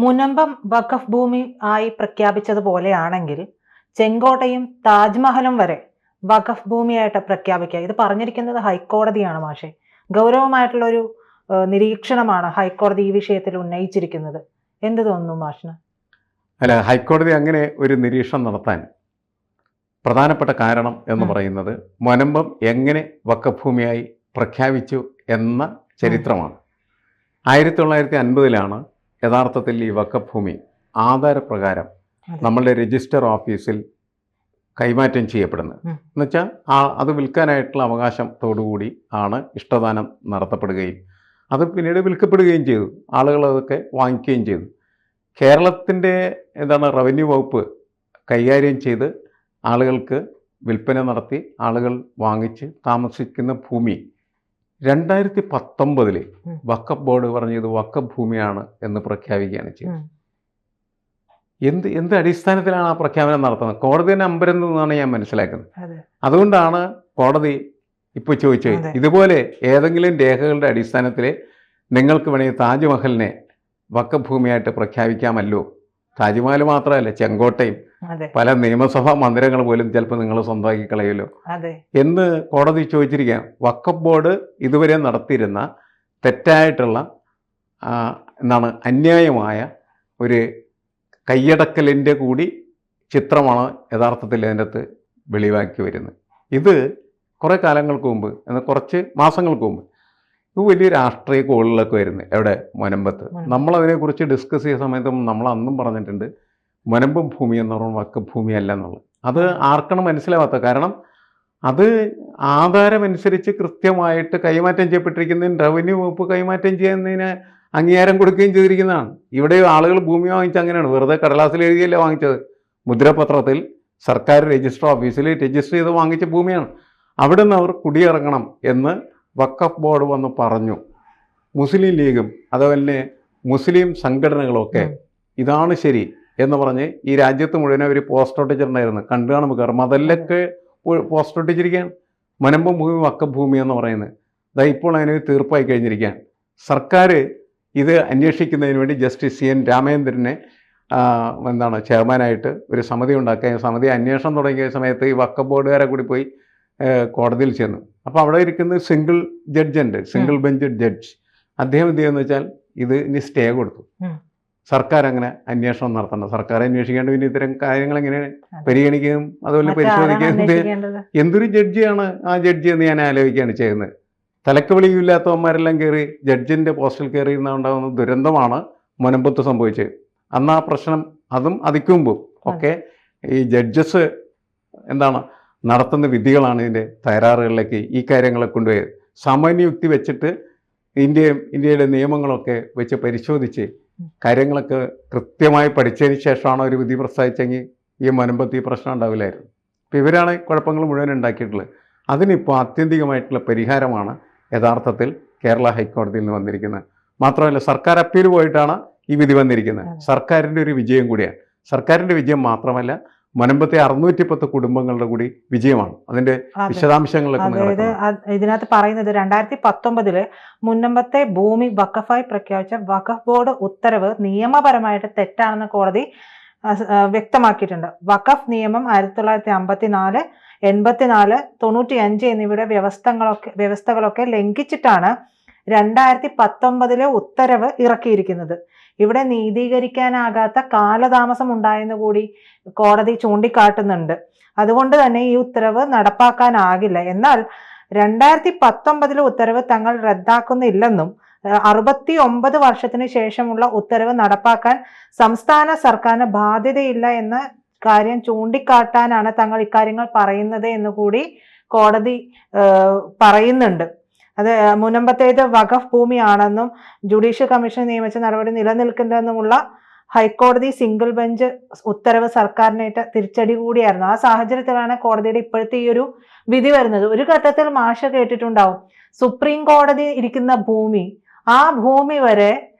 മുനമ്പം വഖഫ് ഭൂമി ആയി പ്രഖ്യാപിച്ചതുപോലെയാണെങ്കിൽ ചെങ്കോട്ടയും താജ്മഹലും വരെ വഖഫ് ഭൂമിയായിട്ട് പ്രഖ്യാപിക്കുക. ഇത് പറഞ്ഞിരിക്കുന്നത് ഹൈക്കോടതിയാണ് മാഷെ. ഗൗരവമായിട്ടുള്ള ഒരു നിരീക്ഷണമാണ് ഹൈക്കോടതി ഈ വിഷയത്തിൽ ഉന്നയിച്ചിരിക്കുന്നത്. എന്ത് തോന്നുന്നു മാഷിന്? അല്ല, ഹൈക്കോടതി അങ്ങനെ ഒരു നിരീക്ഷണം നടത്താൻ പ്രധാനപ്പെട്ട കാരണം എന്ന് പറയുന്നത് മുനമ്പം എങ്ങനെ വഖഫ് ഭൂമിയായി പ്രഖ്യാപിച്ചു എന്ന ചരിത്രമാണ്. 1950 യഥാർത്ഥത്തിൽ ഈ വഖഫ് ഭൂമി ആധാരപ്രകാരം നമ്മളുടെ രജിസ്റ്റർ ഓഫീസിൽ കൈമാറ്റം ചെയ്യപ്പെടുന്നത്. എന്നുവെച്ചാൽ അത് വിൽക്കാനായിട്ടുള്ള അവകാശത്തോടുകൂടി ആണ് ഇഷ്ടദാനം നടത്തപ്പെടുകയും അത് പിന്നീട് വിൽക്കപ്പെടുകയും ചെയ്തു. ആളുകൾ അതൊക്കെ വാങ്ങിക്കുകയും ചെയ്തു. കേരളത്തിൻ്റെ റവന്യൂ വകുപ്പ് കൈകാര്യം ചെയ്ത് ആളുകൾക്ക് വിൽപ്പന നടത്തി ആളുകൾ വാങ്ങിച്ച് താമസിക്കുന്ന ഭൂമി 2019 വഖഫ് ബോർഡ് പറഞ്ഞത് വഖഫ് ഭൂമിയാണ് എന്ന് പ്രഖ്യാപിക്കുകയാണ് ചെയ്തത്. എന്ത് അടിസ്ഥാനത്തിലാണ് ആ പ്രഖ്യാപനം നടത്തുന്നത്? കോടതി തന്നെ അമ്പരന്നെന്നാണ് ഞാൻ മനസ്സിലാക്കുന്നത്. അതുകൊണ്ടാണ് കോടതി ഇപ്പോൾ ചോദിച്ചത്, ഇതുപോലെ ഏതെങ്കിലും രേഖകളുടെ അടിസ്ഥാനത്തിൽ നിങ്ങൾക്ക് വേണമെങ്കിൽ താജ്മഹലിനെ വഖഫ് ഭൂമിയായിട്ട് പ്രഖ്യാപിക്കാമല്ലോ. താജ്മഹൽ മാത്രമല്ല, ചെങ്കോട്ടയും പല നിയമസഭാ മന്ദിരങ്ങൾ പോലും ചിലപ്പോൾ നിങ്ങൾ സ്വന്തമാക്കി കളയുമല്ലോ എന്ന് കോടതി ചോദിച്ചിരിക്കുക. വഖഫ് ബോർഡ് ഇതുവരെ നടത്തിയിരുന്ന തെറ്റായിട്ടുള്ള അന്യായമായ ഒരു കയ്യടക്കലിൻ്റെ കൂടി ചിത്രമാണ് യഥാർത്ഥത്തിൽ അതിനകത്ത് വെളിവാക്കി വരുന്നത്. ഇത് കുറേ കാലങ്ങൾക്ക് മുമ്പ്, കുറച്ച് മാസങ്ങൾക്ക് മുമ്പ് ഇത് വലിയ രാഷ്ട്രീയ കോളിലൊക്കെ വരുന്നത്. എവിടെ? മുനമ്പത്ത്. നമ്മളതിനെക്കുറിച്ച് ഡിസ്കസ് ചെയ്ത സമയത്ത് നമ്മൾ അന്നും പറഞ്ഞിട്ടുണ്ട്, മുനമ്പം ഭൂമി എന്ന് പറഞ്ഞാൽ വഖഫ് ഭൂമിയല്ല എന്നുള്ളത്. അത് ആർക്കാണ് മനസ്സിലാവാത്തത്? കാരണം അത് ആധാരമനുസരിച്ച് കൃത്യമായിട്ട് കൈമാറ്റം ചെയ്യപ്പെട്ടിരിക്കുന്നതിന് റവന്യൂ വകുപ്പ് കൈമാറ്റം ചെയ്യുന്നതിന് അംഗീകാരം കൊടുക്കുകയും ചെയ്തിരിക്കുന്നതാണ്. ഇവിടെ ആളുകൾ ഭൂമി വാങ്ങിച്ച അങ്ങനെയാണ്, വെറുതെ കടലാസിൽ എഴുതിയല്ല വാങ്ങിച്ചത്. മുദ്രപത്രത്തിൽ സർക്കാർ രജിസ്റ്റർ ഓഫീസിൽ രജിസ്റ്റർ ചെയ്ത് വാങ്ങിച്ച ഭൂമിയാണ്. അവിടെ നിന്ന് അവർ കുടിയിറങ്ങണം എന്ന് വഖഫ് ബോർഡ് വന്ന് പറഞ്ഞു. മുസ്ലിം ലീഗും അതുപോലെ മുസ്ലിം സംഘടനകളൊക്കെ ഇതാണ് ശരി എന്ന് പറഞ്ഞ് ഈ രാജ്യത്ത് മുഴുവൻ അവർ പോസ്റ്റർ ഒട്ടിച്ചിട്ടുണ്ടായിരുന്നു. കണ്ടു കാണുമ്പോൾ കയറും അതിലൊക്കെ പോസ്റ്റർ ഒട്ടിച്ചിരിക്കുകയാണ്. മുനമ്പം ഭൂമി വഖഫ് ഭൂമി എന്ന് പറയുന്നത്. ഇപ്പോൾ അതിന് തീർപ്പായി കഴിഞ്ഞിരിക്കുകയാണ്. സർക്കാർ ഇത് അന്വേഷിക്കുന്നതിന് വേണ്ടി ജസ്റ്റിസ് CN രാമേന്ദ്രനെ ചെയർമാനായിട്ട് ഒരു സമിതി ഉണ്ടാക്കുക. സമിതി അന്വേഷണം തുടങ്ങിയ സമയത്ത് ഈ വഖഫ് ബോർഡുകാരെ കൂടി പോയി കോടതിയിൽ ചെന്നു. അപ്പോൾ അവിടെ ഇരിക്കുന്ന സിംഗിൾ ജഡ്ജുണ്ട്, സിംഗിൾ ബെഞ്ച് ജഡ്ജ്. അദ്ദേഹം എന്ത് ചെയ്യുമെന്ന് വെച്ചാൽ ഇത് ഇനി സ്റ്റേ കൊടുത്തു. സർക്കാർ അങ്ങനെ അന്വേഷണം നടത്തണം. സർക്കാർ അന്വേഷിക്കേണ്ട പിന്നെ ഇത്തരം കാര്യങ്ങൾ എങ്ങനെ പരിഗണിക്കുകയും അതുപോലെ പരിശോധിക്കുകയും എന്തൊരു ജഡ്ജിയാണ് ആ ജഡ്ജി എന്ന് ഞാൻ ആലോചിക്കുകയാണ് ചെയ്യുന്നത്. തലക്ക് വെളിയില്ലാത്തവന്മാരെല്ലാം കയറി ജഡ്ജിൻ്റെ പോസ്റ്റിൽ കയറിയിരുന്നുണ്ടാകുന്ന ദുരന്തമാണ് മുനമ്പത്ത് സംഭവിച്ചത്. അന്ന് ആ പ്രശ്നം അതും അതിക്കുമ്പോൾ ഒക്കെ ഈ ജഡ്ജസ് നടത്തുന്ന വിധികളാണ് ഇതിൻ്റെ തകരാറുകളിലേക്ക് ഈ കാര്യങ്ങളെ കൊണ്ടുപോയത്. സാമാന്യയുക്തി വെച്ചിട്ട് ഇന്ത്യയുടെ നിയമങ്ങളൊക്കെ വെച്ച് പരിശോധിച്ച് കാര്യങ്ങളൊക്കെ കൃത്യമായി പഠിച്ചതിന് ശേഷമാണ് ഒരു വിധി പ്രസ്താവിച്ചെങ്കിൽ ഈ മുനമ്പത്ത് ഈ പ്രശ്നം ഉണ്ടാവില്ലായിരുന്നു. അപ്പോൾ ഇവരാണ് കുഴപ്പങ്ങൾ മുഴുവൻ ഉണ്ടാക്കിയിട്ടുള്ളത്. അതിനിപ്പോൾ ആത്യന്തികമായിട്ടുള്ള പരിഹാരമാണ് യഥാർത്ഥത്തിൽ കേരള ഹൈക്കോടതിയിൽ നിന്ന് വന്നിരിക്കുന്നത്. മാത്രമല്ല, സർക്കാർ അപ്പീൽ പോയിട്ടാണ് ഈ വിധി വന്നിരിക്കുന്നത്. സർക്കാരിൻ്റെ ഒരു വിജയം കൂടിയാണ്. സർക്കാരിൻ്റെ വിജയം മാത്രമല്ല, മുനമ്പത്തെ 610 കുടുംബങ്ങളുടെ കൂടി വിജയമാണ്. അതിന്റെ വിശദാംശങ്ങളൊക്കെ ഇതിനകത്ത് പറയുന്നത് 2019 മുനമ്പത്തെ ഭൂമി വഖഫായി പ്രഖ്യാപിച്ച വഖഫ് ബോർഡ് ഉത്തരവ് നിയമപരമായിട്ട് തെറ്റാണെന്ന് കോടതി വ്യക്തമാക്കിയിട്ടുണ്ട്. വഖഫ് നിയമം 1954, 84, 95 എന്നിവയുടെ വ്യവസ്ഥകളൊക്കെ ലംഘിച്ചിട്ടാണ് 2019 ഉത്തരവ് ഇറക്കിയിരിക്കുന്നത്. ഇവിടെ നീതീകരിക്കാനാകാത്ത കാലതാമസം ഉണ്ടായെന്ന് കൂടി കോടതി ചൂണ്ടിക്കാട്ടുന്നുണ്ട്. അതുകൊണ്ട് തന്നെ ഈ ഉത്തരവ് നടപ്പാക്കാനാകില്ല. എന്നാൽ 2019 ഉത്തരവ് തങ്ങൾ റദ്ദാക്കുന്നില്ലെന്നും 69 വർഷത്തിന് ശേഷമുള്ള ഉത്തരവ് നടപ്പാക്കാൻ സംസ്ഥാന സർക്കാരിന് ബാധ്യതയില്ല എന്ന കാര്യം ചൂണ്ടിക്കാട്ടാനാണ് തങ്ങൾ ഇക്കാര്യങ്ങൾ പറയുന്നത് എന്ന് കൂടി കോടതി പറയുന്നുണ്ട്. അത് മുനമ്പത്തേത് വഖഫ് ഭൂമിയാണെന്നും ജുഡീഷ്യൽ കമ്മീഷൻ നിയമിച്ച നടപടി നിലനിൽക്കുന്നുണ്ടെന്നുമുള്ള ഹൈക്കോടതി സിംഗിൾ ബെഞ്ച് ഉത്തരവ് സർക്കാരിനേറ്റ തിരിച്ചടി കൂടിയായിരുന്നു. ആ സാഹചര്യത്തിലാണ് കോടതിയുടെ ഇപ്പോഴത്തെ ഈ ഒരു വിധി വരുന്നത്. ഒരു ഘട്ടത്തിൽ മാഷ കേട്ടിട്ടുണ്ടാവും, സുപ്രീം കോടതി ഇരിക്കുന്ന ഭൂമി, ആ ഭൂമി വരെ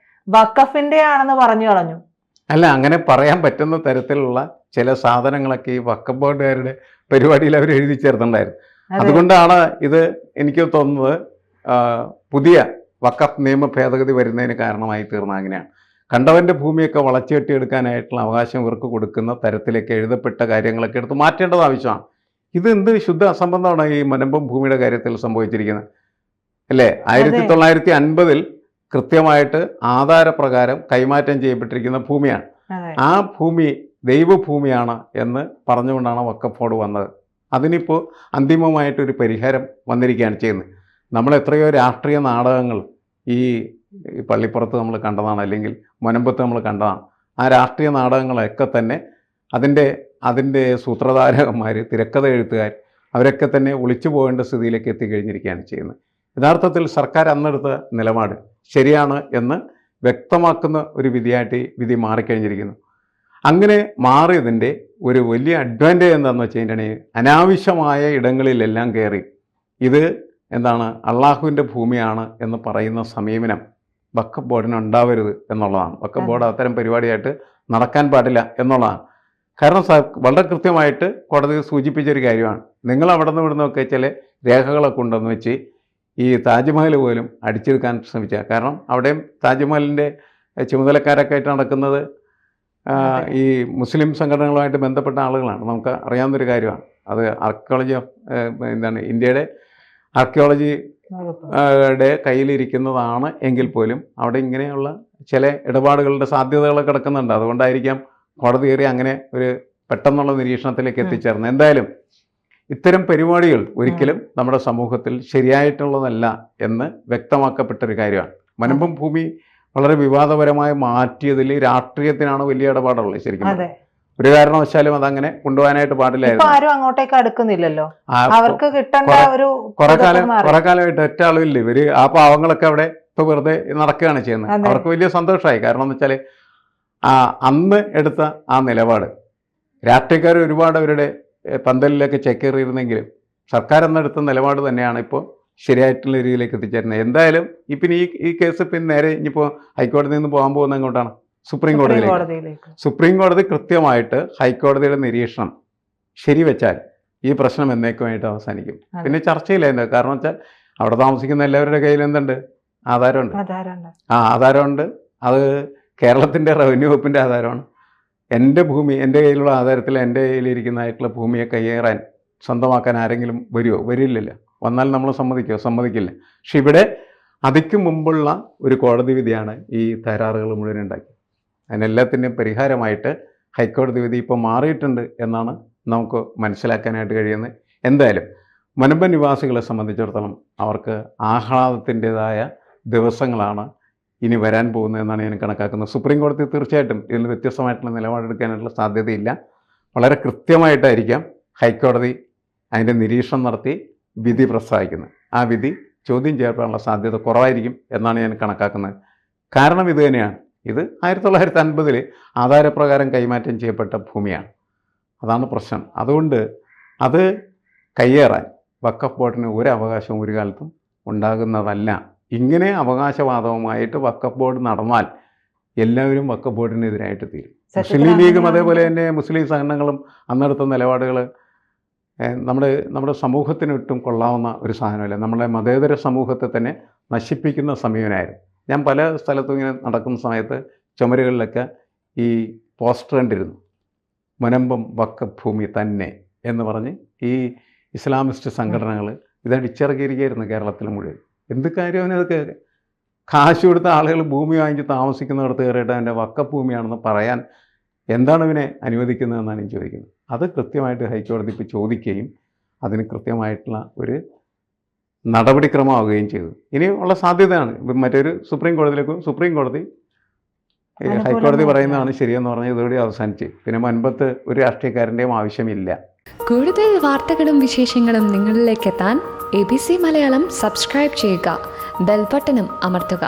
വഖഫിന്റെ ആണെന്ന് പറഞ്ഞു കളഞ്ഞു. അല്ല, അങ്ങനെ പറയാൻ പറ്റുന്ന തരത്തിലുള്ള ചില സാധനങ്ങളൊക്കെ ഈ വഖഫ് ബോർഡുകാരുടെ പരിപാടിയിൽ അവർ എഴുതി ചേർത്തിട്ടുണ്ടായിരുന്നു. അതുകൊണ്ടാണ് ഇത് എനിക്ക് തോന്നുന്നത് പുതിയ വഖഫ് നിയമ ഭേദഗതി വരുന്നതിന് കാരണമായി തീർന്നത് അങ്ങനെയാണ്. കണ്ടവൻ്റെ ഭൂമിയൊക്കെ വളച്ചുകെട്ടിയെടുക്കാനായിട്ടുള്ള അവകാശം ഇവർക്ക് കൊടുക്കുന്ന തരത്തിലേക്ക് എഴുതപ്പെട്ട കാര്യങ്ങളൊക്കെ എടുത്ത് മാറ്റേണ്ടത് ആവശ്യമാണ്. ഇത് എന്ത് ശുദ്ധ അസംബന്ധമാണ് ഈ മുനമ്പം ഭൂമിയുടെ കാര്യത്തിൽ സംഭവിച്ചിരിക്കുന്നത് അല്ലേ? 1950 കൃത്യമായിട്ട് ആധാരപ്രകാരം കൈമാറ്റം ചെയ്യപ്പെട്ടിരിക്കുന്ന ഭൂമിയാണ്. ആ ഭൂമി ദൈവഭൂമിയാണ് എന്ന് പറഞ്ഞുകൊണ്ടാണ് വഖഫ് ബോർഡ് വന്നത്. അതിനിപ്പോൾ അന്തിമമായിട്ടൊരു പരിഹാരം വന്നിരിക്കുകയാണ് ചെയ്യുന്നത്. നമ്മൾ എത്രയോ രാഷ്ട്രീയ നാടകങ്ങൾ ഈ പള്ളിപ്പുറത്ത് നമ്മൾ കണ്ടതാണ്, അല്ലെങ്കിൽ മുനമ്പത്ത് നമ്മൾ കണ്ടതാണ്. ആ രാഷ്ട്രീയ നാടകങ്ങളൊക്കെ തന്നെ അതിൻ്റെ സൂത്രധാരകന്മാർ, തിരക്കഥ എഴുത്തുകാർ, അവരൊക്കെ തന്നെ ഒളിച്ചു പോകേണ്ട സ്ഥിതിയിലേക്ക് എത്തിക്കഴിഞ്ഞിരിക്കുകയാണ് ചെയ്യുന്നത്. യഥാർത്ഥത്തിൽ സർക്കാർ അന്നെടുത്ത നിലപാട് ശരിയാണ് എന്ന് വ്യക്തമാക്കുന്ന ഒരു വിധിയായിട്ട് വിധി മാറിക്കഴിഞ്ഞിരിക്കുന്നു. അങ്ങനെ മാറിയതിൻ്റെ ഒരു വലിയ അഡ്വാൻറ്റേജ് എന്താണെന്ന് വെച്ച് കഴിഞ്ഞിട്ടുണ്ടെങ്കിൽ അനാവശ്യമായ ഇടങ്ങളിലെല്ലാം കയറി ഇത് എന്താണ് അള്ളാഹുവിൻ്റെ ഭൂമിയാണ് എന്ന് പറയുന്ന സമീപനം വഖഫ് ബോർഡിന് ഉണ്ടാവരുത് എന്നുള്ളതാണ്. വഖഫ് ബോർഡ് അത്തരം പരിപാടിയായിട്ട് നടക്കാൻ പാടില്ല എന്നുള്ളതാണ്. കാരണം വളരെ കൃത്യമായിട്ട് കോടതി സൂചിപ്പിച്ചൊരു കാര്യമാണ്. നിങ്ങൾ അവിടെ നിന്ന് ഇവിടുന്നൊക്കെ ചില രേഖകളൊക്കെ ഉണ്ടെന്ന് വെച്ച് ഈ താജ്മഹൽ പോലും അടിച്ചെടുക്കാൻ ശ്രമിച്ച. കാരണം അവിടെയും താജ്മഹലിൻ്റെ ചുമതലക്കാരൊക്കെ ആയിട്ട് നടക്കുന്നത് ഈ മുസ്ലിം സംഘടനകളുമായിട്ട് ബന്ധപ്പെട്ട ആളുകളാണ്. നമുക്ക് അറിയാവുന്നൊരു കാര്യമാണ്. അത് ആർക്കിയോളജി ഇന്ത്യയുടെ ആർക്കിയോളജിയുടെ കയ്യിലിരിക്കുന്നതാണ് എങ്കിൽ പോലും അവിടെ ഇങ്ങനെയുള്ള ചില ഇടപാടുകളുടെ സാധ്യതകളൊക്കെ കിടക്കുന്നുണ്ട്. അതുകൊണ്ടായിരിക്കാം കോടതി കയറി അങ്ങനെ ഒരു പെട്ടെന്നുള്ള നിരീക്ഷണത്തിലേക്ക് എത്തിച്ചേർന്നത്. എന്തായാലും ഇത്തരം പരിപാടികൾ ഒരിക്കലും നമ്മുടെ സമൂഹത്തിൽ ശരിയായിട്ടുള്ളതല്ല എന്ന് വ്യക്തമാക്കപ്പെട്ടൊരു കാര്യമാണ്. മുനമ്പം ഭൂമി വളരെ വിവാദപരമായി മാറ്റിയതിൽ രാഷ്ട്രീയത്തിനാണ് വലിയ ഇടപാടുള്ളത്. ശരിക്കും ഒരു കാരണവശാലും അതങ്ങനെ കൊണ്ടുപോകാനായിട്ട് പാടില്ലായിരുന്നു. ആരും അങ്ങോട്ടേക്ക് അടുക്കുന്നില്ലല്ലോ. അവർക്ക് കിട്ടേണ്ട ഒരു കുറെ കാലമായിട്ട് ഒറ്റ ആളുമില്ല. ഇവര് ആ പാവങ്ങളൊക്കെ അവിടെ ഇപ്പൊ വെറുതെ നടക്കുകയാണ് ചെയ്യുന്നത്. അവർക്ക് വലിയ സന്തോഷമായി. കാരണം എന്ന് വെച്ചാൽ അന്ന് എടുത്ത ആ നിലപാട് രാഷ്ട്രീയക്കാർ ഒരുപാട് അവരുടെ പന്തലിലൊക്കെ ചെക്കേറിയിരുന്നെങ്കിലും സർക്കാർ എന്നെടുത്ത നിലപാട് തന്നെയാണ് ഇപ്പോൾ ശരിയായിട്ടുള്ള രീതിയിലേക്ക് എത്തിച്ചേരുന്നത്. എന്തായാലും ഇപ്പം ഈ കേസ് പിന്നെ നേരെ ഇനിയിപ്പോൾ ഹൈക്കോടതിയിൽ നിന്ന് പോകാൻ പോകുന്നത് എങ്ങോട്ടാണ്? സുപ്രീം കോടതിയിലേക്ക്. സുപ്രീം കോടതി കൃത്യമായിട്ട് ഹൈക്കോടതിയുടെ നിരീക്ഷണം ശരിവെച്ചാൽ ഈ പ്രശ്നം എന്നേക്കുമായിട്ട് അവസാനിക്കും. പിന്നെ ചർച്ചയില്ല എന്താ കാരണം വെച്ചാൽ അവിടെ താമസിക്കുന്ന എല്ലാവരുടെ കയ്യിൽ എന്തുണ്ട്? ആധാരമുണ്ട്. ആധാരമുണ്ട്. അത് കേരളത്തിൻ്റെ റവന്യൂ വകുപ്പിൻ്റെ ആധാരമാണ്. എൻ്റെ ഭൂമി, എൻ്റെ കയ്യിലുള്ള ആധാരത്തിൽ എൻ്റെ കയ്യിലിരിക്കുന്നതായിട്ടുള്ള ഭൂമിയെ കയ്യേറാൻ സ്വന്തമാക്കാൻ ആരെങ്കിലും വരുമോ? വരില്ലല്ലോ. വന്നാൽ നമ്മൾ സമ്മതിക്കില്ല. പക്ഷെ ഇവിടെ അതിക്ക് മുമ്പുള്ള ഒരു കോടതി വിധിയാണ് ഈ തകരാറുകൾ മുഴുവൻ ഉണ്ടാക്കി. അതിനെല്ലാത്തിൻ്റെയും പരിഹാരമായിട്ട് ഹൈക്കോടതി വിധി ഇപ്പോൾ മാറിയിട്ടുണ്ട് എന്നാണ് നമുക്ക് മനസ്സിലാക്കാനായിട്ട് കഴിയുന്നത്. എന്തായാലും മുനമ്പം നിവാസികളെ സംബന്ധിച്ചിടത്തോളം അവർക്ക് ആഹ്ലാദത്തിൻ്റെതായ ദിവസങ്ങളാണ് ഇനി വരാൻ പോകുന്നതെന്നാണ് ഞാൻ കണക്കാക്കുന്നത്. സുപ്രീം കോടതി തീർച്ചയായിട്ടും ഇതിൽ വ്യത്യസ്തമായിട്ടുള്ള നിലപാടെടുക്കാനായിട്ടുള്ള സാധ്യതയില്ല. വളരെ കൃത്യമായിട്ടായിരിക്കാം ഹൈക്കോടതി അതിൻ്റെ നിരീക്ഷണം നടത്തി വിധി പ്രസ്താവിക്കുന്നത്. ആ വിധി ചോദ്യം ചെയ്യപ്പെടാനുള്ള സാധ്യത കുറവായിരിക്കും എന്നാണ് ഞാൻ കണക്കാക്കുന്നത്. കാരണം ഇത് തന്നെയാണ്. ഇത് 1950 ആധാരപ്രകാരം കൈമാറ്റം ചെയ്യപ്പെട്ട ഭൂമിയാണ്. അതാണ് പ്രശ്നം. അതുകൊണ്ട് അത് കയ്യേറാൻ വഖഫ് ബോർഡിന് ഒരു അവകാശവും ഒരു കാലത്തും ഉണ്ടാകുന്നതല്ല. ഇങ്ങനെ അവകാശവാദവുമായിട്ട് വഖഫ് ബോർഡ് നടന്നാൽ എല്ലാവരും വഖഫ് ബോർഡിനെതിരായിട്ട് തീരും. മുസ്ലിം ലീഗും അതേപോലെ തന്നെ മുസ്ലിം സംഘടനകളും അന്നെടുത്ത നിലപാടുകൾ നമ്മുടെ സമൂഹത്തിനൊട്ടും കൊള്ളാവുന്ന ഒരു സാധനമല്ല. നമ്മളെ മതേതര സമൂഹത്തെ തന്നെ നശിപ്പിക്കുന്ന സമീപനമായിരുന്നു. ഞാൻ പല സ്ഥലത്തും ഇങ്ങനെ നടക്കുന്ന സമയത്ത് ചുമരുകളിലൊക്കെ ഈ പോസ്റ്റർ കണ്ടിരുന്നു, മുനമ്പം വഖഫ് ഭൂമി തന്നെ എന്ന് പറഞ്ഞ് ഈ ഇസ്ലാമിസ്റ്റ് സംഘടനകൾ ഇതടിച്ചിറക്കിയിരിക്കുകയായിരുന്നു കേരളത്തിൽ മുഴുവൻ. എന്ത് കാര്യമാണ് ഇതൊക്കെ? കാശ് കൊടുത്ത ആളുകൾ ഭൂമി വാങ്ങിച്ച് താമസിക്കുന്നിടത്ത് കയറിയിട്ട് അതിൻ്റെ വഖഫ് ഭൂമിയാണെന്ന് പറയാൻ എന്താണ് ഇവനെ അനുവദിക്കുന്നതെന്നാണ് ഞാൻ ചോദിക്കുന്നത്. അത് കൃത്യമായിട്ട് ഹൈക്കോടതി ഇപ്പോൾ ചോദിക്കുകയും അതിന് കൃത്യമായിട്ടുള്ള ഒരു നടപടിക്രമമാവുകയും ചെയ്തു. ഇനി ഉള്ള സാധ്യതയാണ് മറ്റൊരു സുപ്രീം കോടതിയിലേക്കും സുപ്രീം കോടതി ഹൈക്കോടതി പറയുന്നതാണ് ശരിയെന്ന് പറഞ്ഞ് ഇതോടെ അവസാനിച്ച് പിന്നെ മുൻപത്ത് ഒരു രാഷ്ട്രീയക്കാരൻ്റെയും ആവശ്യമില്ല. കൂടുതൽ വാർത്തകളും വിശേഷങ്ങളും നിങ്ങളിലേക്ക് എത്താൻ ABC മലയാളം സബ്സ്ക്രൈബ് ചെയ്യുക, ബെൽ ബട്ടണും അമർത്തുക.